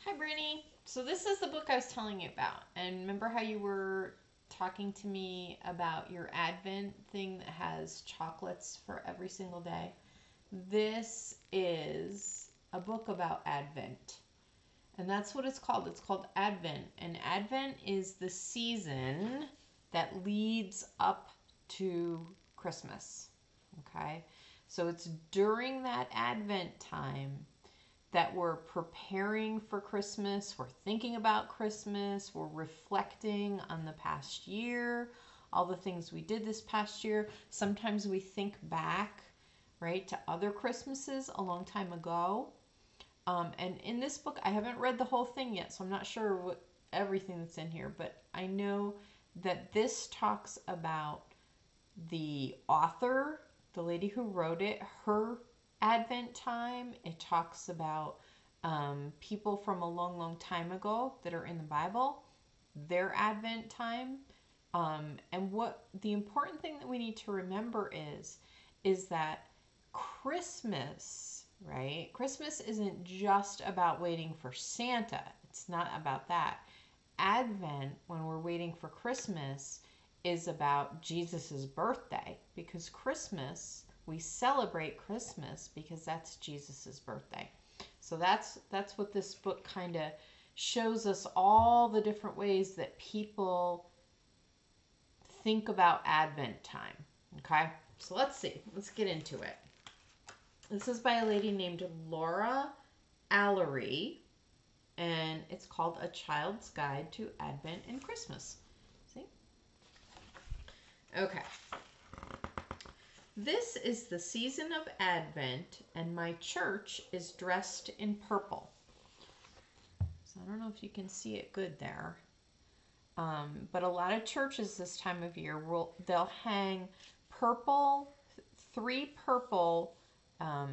Hi, Brittany. So this is the book I was telling you about. And remember how you were talking to me about your Advent thing that has chocolates for every single day? This is a book about Advent. And that's what it's called. It's called Advent. And Advent is the season that leads up to Christmas. Okay? So it's during that Advent time that we're preparing for Christmas, we're thinking about Christmas, we're reflecting on the past year, all the things we did this past year. Sometimes we think back, right, to other Christmases a long time ago. And in this book, I haven't read the whole thing yet, so I'm not sure what everything that's in here, but I know that this talks about the author, the lady who wrote it, her Advent time. It talks about people from a long, long time ago that are in the Bible, their Advent time. And what the important thing that we need to remember is that Christmas, right? Christmas isn't just about waiting for Santa. It's not about that. Advent, when we're waiting for Christmas, is about Jesus's birthday, because Christmas, we celebrate Christmas because that's Jesus's birthday. So that's what this book kind of shows us, all the different ways that people think about Advent time. Okay? So let's see. Let's get into it. This is by a lady named Laura Alary, and it's called A Child's Guide to Advent and Christmas. See? Okay. This is the season of Advent, and my church is dressed in purple. So I don't know if you can see it good there. But a lot of churches this time of year, they'll hang purple, 3 purple, I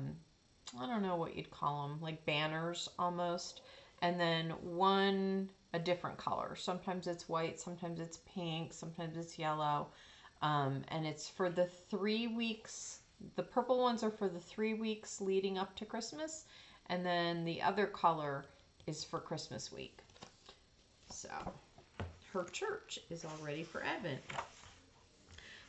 don't know what you'd call them, like banners almost, and then 1 a different color. Sometimes it's white, sometimes it's pink, sometimes it's yellow. And it's for the 3 weeks. The purple ones are for the 3 weeks leading up to Christmas, and then the other color is for Christmas week. So her church is all ready for Advent.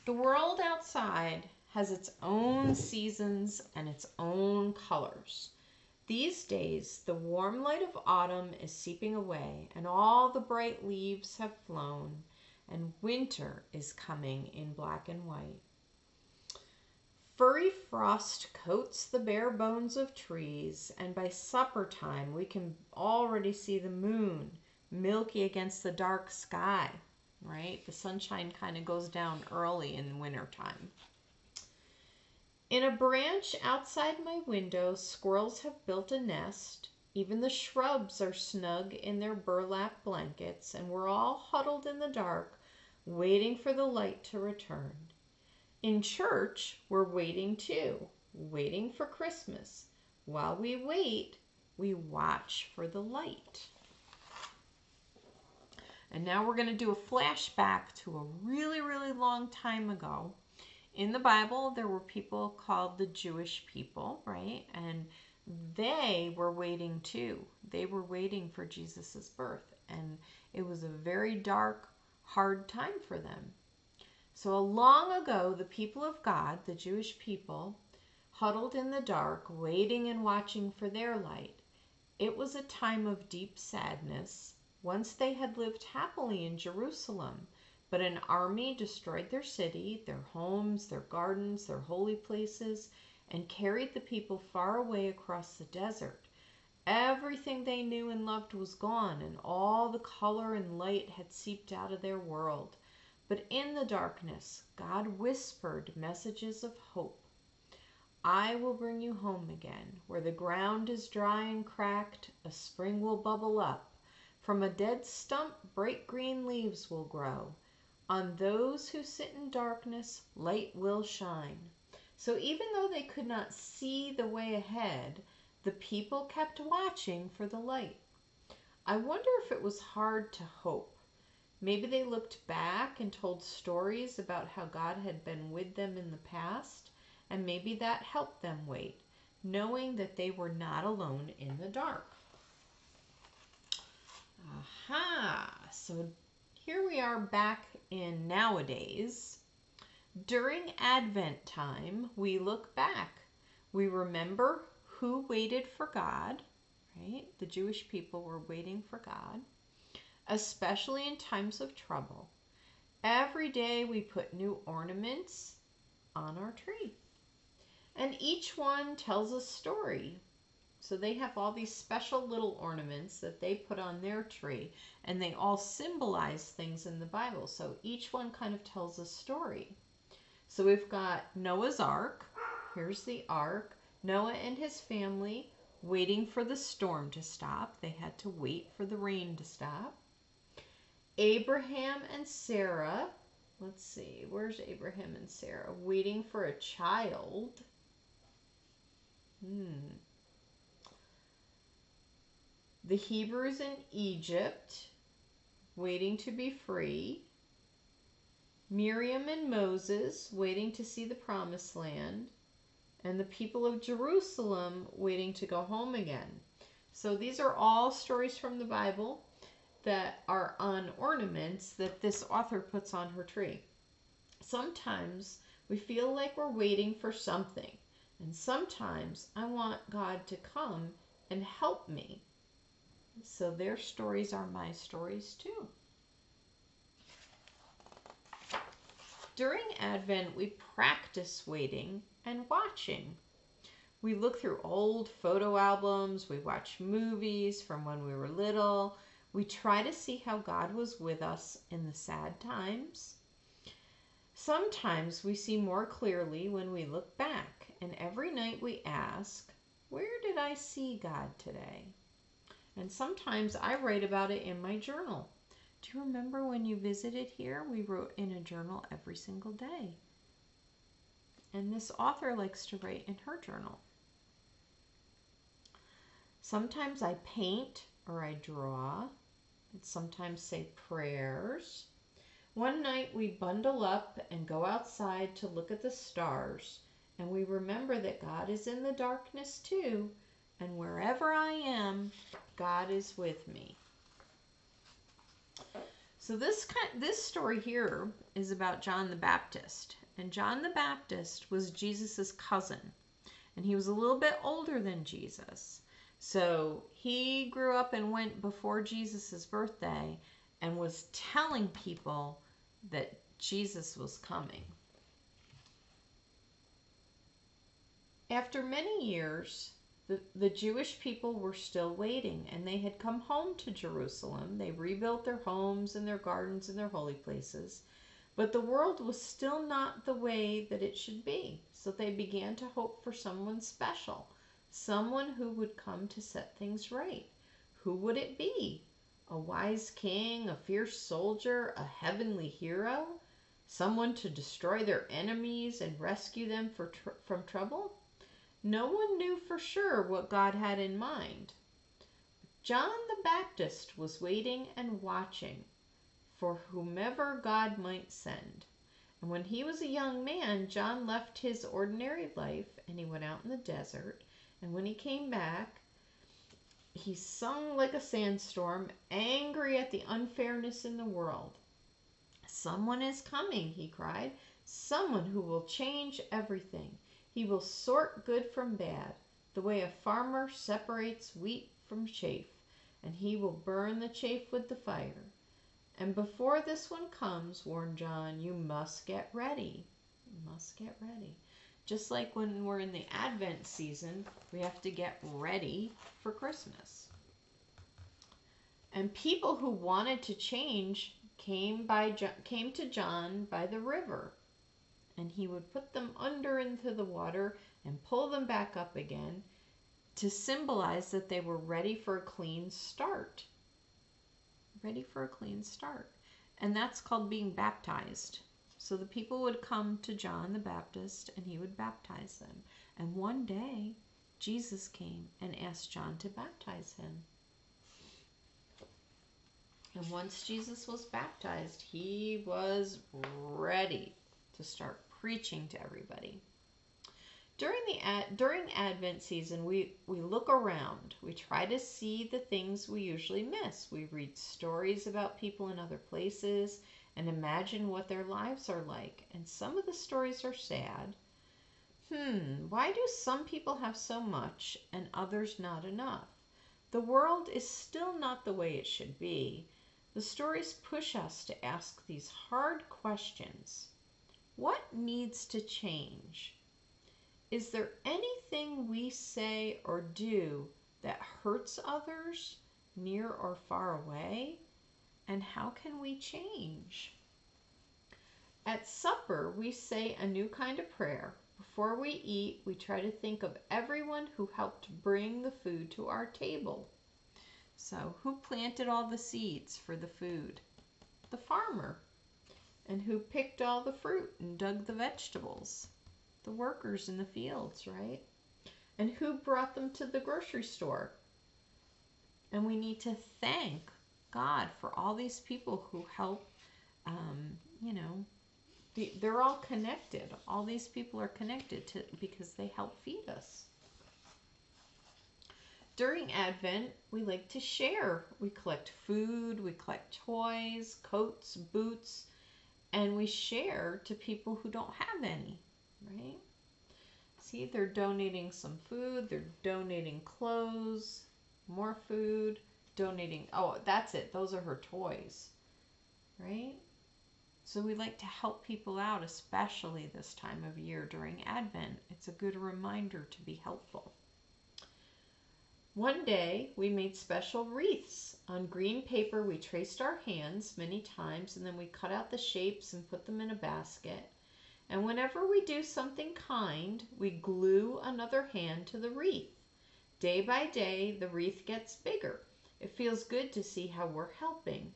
The world outside has its own seasons and its own colors. These days, the warm light of autumn is seeping away, and all the bright leaves have flown, and winter is coming in black and white. Furry frost coats the bare bones of trees, and by supper time we can already see the moon milky against the dark sky, right? The sunshine kind of goes down early in the winter time. In a branch outside my window, squirrels have built a nest. Even the shrubs are snug in their burlap blankets, and we're all huddled in the dark, waiting for the light to return. In church, we're waiting too, waiting for Christmas. While we wait, we watch for the light. And now we're going to do a flashback to a really, really long time ago. In the Bible, there were people called the Jewish people, right? And they were waiting too. They were waiting for Jesus's birth. And it was a very dark, hard time for them. So long ago, the people of God, the Jewish people, huddled in the dark, waiting and watching for their light. It was a time of deep sadness. Once they had lived happily in Jerusalem, but an army destroyed their city, their homes, their gardens, their holy places, and carried the people far away across the desert. Everything they knew and loved was gone, and all the color and light had seeped out of their world. But in the darkness, God whispered messages of hope. I will bring you home again. Where the ground is dry and cracked, a spring will bubble up. From a dead stump, bright green leaves will grow. On those who sit in darkness, light will shine. So even though they could not see the way ahead, the people kept watching for the light. I wonder if it was hard to hope. Maybe they looked back and told stories about how God had been with them in the past, and maybe that helped them wait, knowing that they were not alone in the dark. Aha! So here we are back in nowadays. During Advent time, we look back. We remember who waited for God, right? The Jewish people were waiting for God, especially in times of trouble. Every day we put new ornaments on our tree, and each one tells a story. So they have all these special little ornaments that they put on their tree, and they all symbolize things in the Bible. So each one kind of tells a story. So we've got Noah's Ark. Here's the Ark. Noah and his family waiting for the storm to stop. They had to wait for the rain to stop. Abraham and Sarah. Let's see, where's Abraham and Sarah? Waiting for a child. The Hebrews in Egypt, waiting to be free. Miriam and Moses, waiting to see the promised land. And the people of Jerusalem, waiting to go home again. So these are all stories from the Bible that are on ornaments that this author puts on her tree. Sometimes we feel like we're waiting for something. And sometimes I want God to come and help me. So their stories are my stories too. During Advent, we practice waiting and watching. We look through old photo albums, we watch movies from when we were little. We try to see how God was with us in the sad times. Sometimes we see more clearly when we look back, and every night we ask, where did I see God today? And sometimes I write about it in my journal. Do you remember when you visited here? We wrote in a journal every single day. And this author likes to write in her journal. Sometimes I paint or I draw. And sometimes say prayers. One night we bundle up and go outside to look at the stars. And we remember that God is in the darkness too. And wherever I am, God is with me. So this story here is about John the Baptist. And John the Baptist was Jesus's cousin. And he was a little bit older than Jesus. So he grew up and went before Jesus' birthday and was telling people that Jesus was coming. After many years, the Jewish people were still waiting, and they had come home to Jerusalem. They rebuilt their homes and their gardens and their holy places. But the world was still not the way that it should be. So they began to hope for someone special, someone who would come to set things right. Who would it be? A wise king, a fierce soldier, a heavenly hero? Someone to destroy their enemies and rescue them from trouble? No one knew for sure what God had in mind. John the Baptist was waiting and watching for whomever God might send. And when he was a young man, John left his ordinary life and he went out in the desert. And when he came back, he sung like a sandstorm, angry at the unfairness in the world. Someone is coming, he cried. Someone who will change everything. He will sort good from bad, the way a farmer separates wheat from chaff, and he will burn the chaff with the fire. And before this one comes, warned John, you must get ready. You must get ready. Just like when we're in the Advent season, we have to get ready for Christmas. And people who wanted to change came to John by the river. And he would put them under into the water and pull them back up again to symbolize that they were ready for a clean start. Ready for a clean start. And that's called being baptized. So the people would come to John the Baptist and he would baptize them. And one day, Jesus came and asked John to baptize him. And once Jesus was baptized, he was ready to start preaching to everybody. During Advent season, we look around. We try to see the things we usually miss. We read stories about people in other places and imagine what their lives are like. And some of the stories are sad. Why do some people have so much and others not enough? The world is still not the way it should be. The stories push us to ask these hard questions. What needs to change? Is there anything we say or do that hurts others, near or far away? And how can we change? At supper, we say a new kind of prayer. Before we eat, we try to think of everyone who helped bring the food to our table. So, who planted all the seeds for the food? The farmer. And who picked all the fruit and dug the vegetables? The workers in the fields, right? And who brought them to the grocery store? And we need to thank God for all these people who help, they're all connected. All these people are connected because they help feed us. During Advent, we like to share. We collect food, we collect toys, coats, boots, and we share to people who don't have any, right? See, they're donating some food, they're donating clothes, more food, donating, oh, that's it, those are her toys, right? So we like to help people out, especially this time of year during Advent. It's a good reminder to be helpful. One day, we made special wreaths. On green paper, we traced our hands many times, and then we cut out the shapes and put them in a basket. And whenever we do something kind, we glue another hand to the wreath. Day by day, the wreath gets bigger. It feels good to see how we're helping.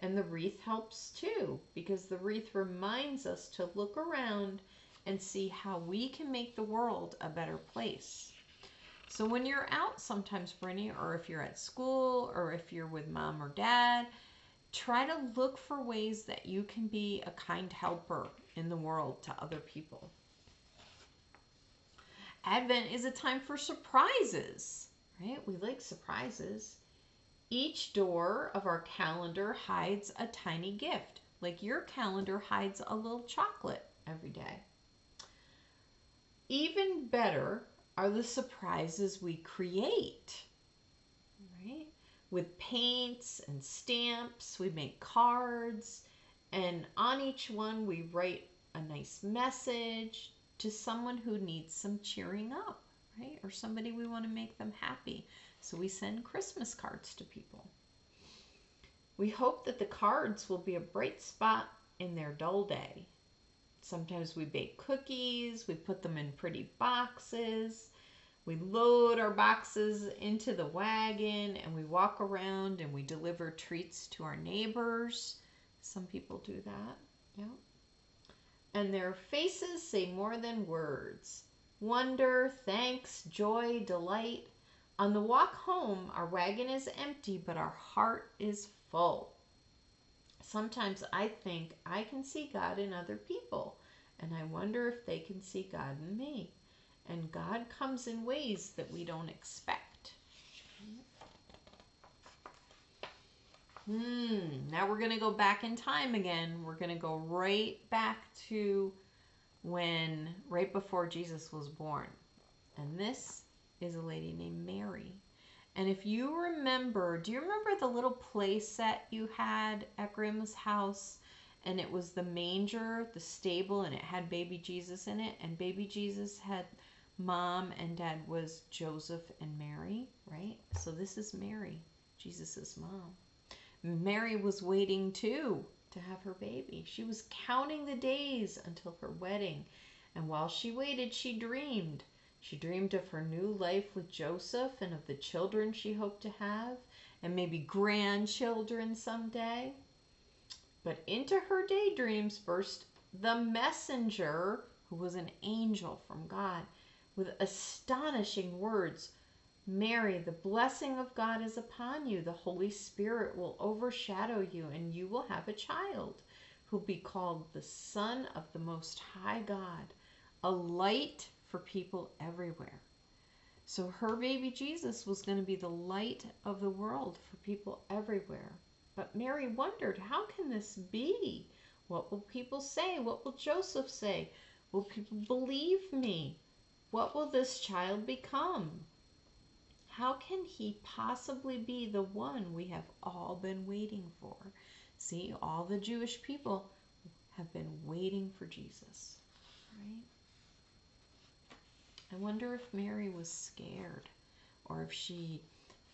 And the wreath helps too, because the wreath reminds us to look around and see how we can make the world a better place. So when you're out sometimes, Brittany, or if you're at school, or if you're with mom or dad, try to look for ways that you can be a kind helper in the world to other people. Advent is a time for surprises, right? We like surprises. Each door of our calendar hides a tiny gift, like your calendar hides a little chocolate every day. Even better are the surprises we create, right? With paints and stamps, we make cards, and on each one we write a nice message to someone who needs some cheering up, right? Or somebody we want to make them happy. So we send Christmas cards to people. We hope that the cards will be a bright spot in their dull day. Sometimes we bake cookies, we put them in pretty boxes, we load our boxes into the wagon, and we walk around and we deliver treats to our neighbors. Some people do that, yeah. And their faces say more than words. Wonder, thanks, joy, delight. On the walk home, our wagon is empty, but our heart is full. Sometimes I think I can see God in other people, and I wonder if they can see God in me. And God comes in ways that we don't expect. Now we're going to go back in time again. We're going to go right back to right before Jesus was born. And this is a lady named Mary. And if you remember, do you remember the little play set you had at Grandma's house? And it was the manger, the stable, and it had baby Jesus in it. And baby Jesus had mom and dad was Joseph and Mary, right? So this is Mary, Jesus's mom. Mary was waiting too to have her baby. She was counting the days until her wedding. And while she waited, she dreamed. She dreamed of her new life with Joseph and of the children she hoped to have, and maybe grandchildren someday. But into her daydreams burst the messenger, who was an angel from God, with astonishing words. Mary, the blessing of God is upon you. The Holy Spirit will overshadow you, and you will have a child who will be called the Son of the Most High God. A light for people everywhere. So her baby Jesus was going to be the light of the world for people everywhere. But Mary wondered, how can this be? What will people say? What will Joseph say? Will people believe me? What will this child become? How can he possibly be the one we have all been waiting for? See, all the Jewish people have been waiting for Jesus, right? I wonder if Mary was scared, or if she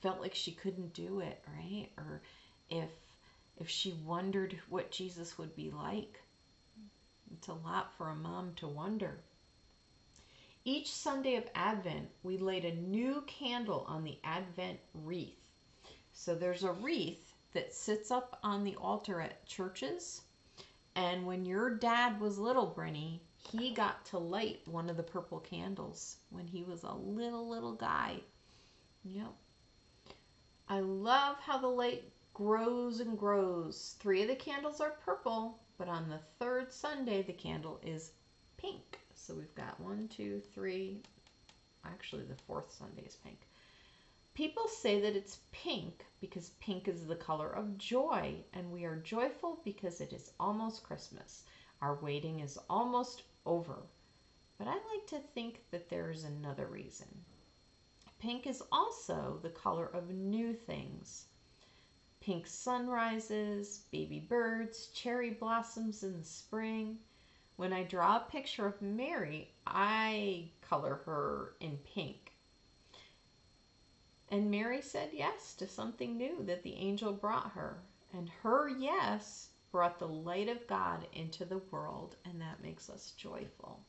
felt like she couldn't do it, right? Or if she wondered what Jesus would be like. It's a lot for a mom to wonder. Each Sunday of Advent, we light a new candle on the Advent wreath. So there's a wreath that sits up on the altar at churches. And when your dad was little, Brinny, he got to light one of the purple candles when he was a little guy. Yep. I love how the light grows and grows. 3 of the candles are purple, but on the 3rd Sunday, the candle is pink. So we've got 1, 2, 3. Actually, the 4th Sunday is pink. People say that it's pink because pink is the color of joy, and we are joyful because it is almost Christmas. Our waiting is almost over. But I like to think that there is another reason. Pink is also the color of new things. Pink sunrises, baby birds, cherry blossoms in the spring. When I draw a picture of Mary, I color her in pink. And Mary said yes to something new that the angel brought her. And her yes brought the light of God into the world, and that makes us joyful.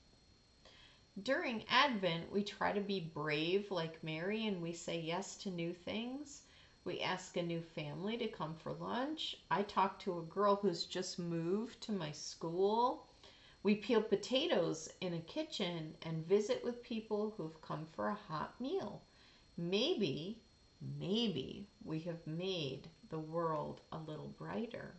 During Advent, we try to be brave like Mary, and we say yes to new things. We ask a new family to come for lunch. I talk to a girl who's just moved to my school. We peel potatoes in a kitchen and visit with people who've come for a hot meal. Maybe we have made the world a little brighter.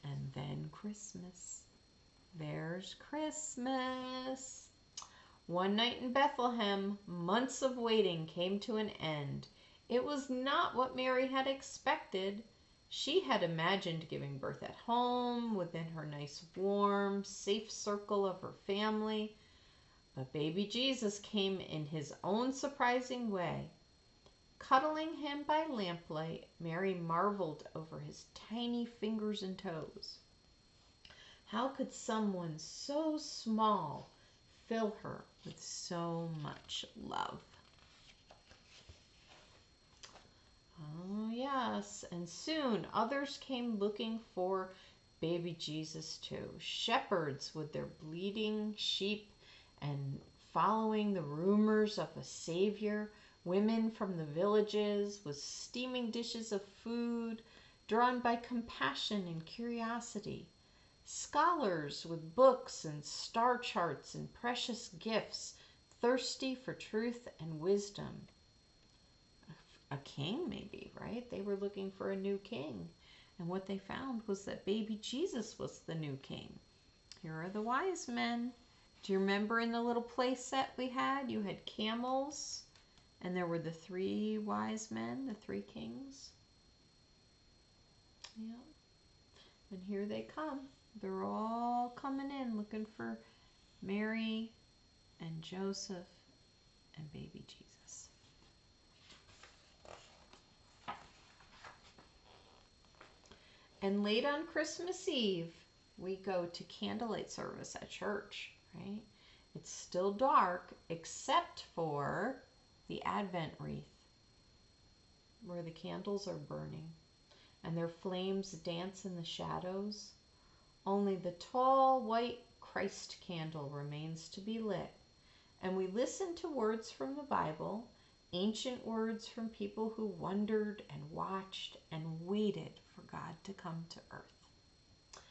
And then Christmas. There's Christmas. One night in Bethlehem, months of waiting came to an end. It was not what Mary had expected. She had imagined giving birth at home, within her nice, warm, safe circle of her family. But baby Jesus came in his own surprising way. Cuddling him by lamplight, Mary marveled over his tiny fingers and toes. How could someone so small fill her with so much love? Oh, yes, and soon others came looking for baby Jesus too. Shepherds with their bleating sheep and following the rumors of a savior. Women from the villages with steaming dishes of food, drawn by compassion and curiosity. Scholars with books and star charts and precious gifts, thirsty for truth and wisdom. A king, maybe, right? They were looking for a new king. And what they found was that baby Jesus was the new king. Here are the wise men. Do you remember in the little play set we had? You had camels, and there were the 3 wise men, the 3 kings. Yeah. And here they come. They're all coming in looking for Mary and Joseph and baby Jesus. And late on Christmas Eve, we go to candlelight service at church, right? It's still dark except for the Advent wreath where the candles are burning and their flames dance in the shadows. Only the tall white Christ candle remains to be lit, and we listen to words from the Bible, ancient words from people who wondered and watched and waited for God to come to earth.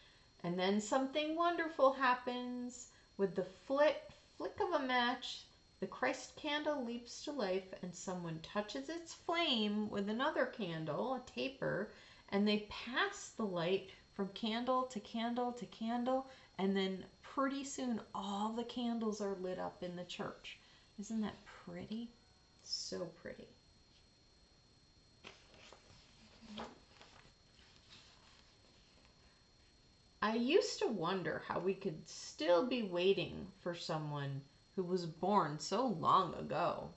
And then something wonderful happens. With the flick of a match, the Christ candle leaps to life, and someone touches its flame with another candle, a taper, and they pass the light from candle to candle to candle, and then pretty soon all the candles are lit up in the church. Isn't that pretty? So pretty. I used to wonder how we could still be waiting for someone who was born so long ago.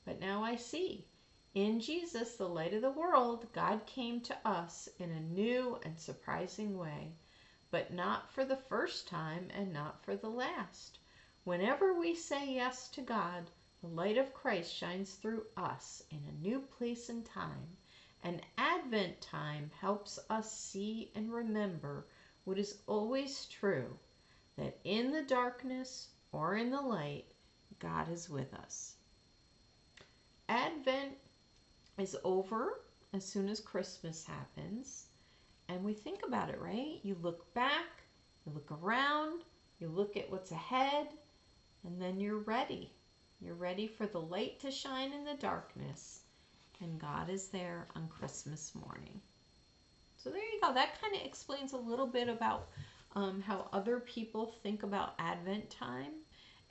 But now I see. In Jesus, the light of the world, God came to us in a new and surprising way, but not for the first time and not for the last. Whenever we say yes to God, the light of Christ shines through us in a new place and time. And Advent time helps us see and remember what is always true, that in the darkness or in the light, God is with us. Advent is over as soon as Christmas happens, and we think about it, right? You look back, you look around, you look at what's ahead, and then you're ready. You're ready for the light to shine in the darkness, and God is there on Christmas morning. So there you go. That kind of explains a little bit about how other people think about Advent time.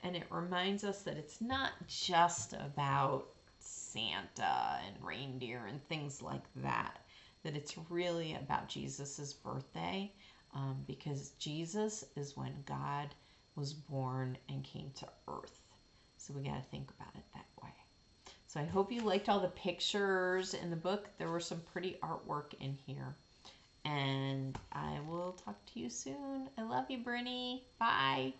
And it reminds us that it's not just about Santa and reindeer and things like that. That it's really about Jesus's birthday, because Jesus is when God was born and came to earth. So we got to think about it that way. So I hope you liked all the pictures in the book. There were some pretty artwork in here. And I will talk to you soon. I love you, Brittany. Bye.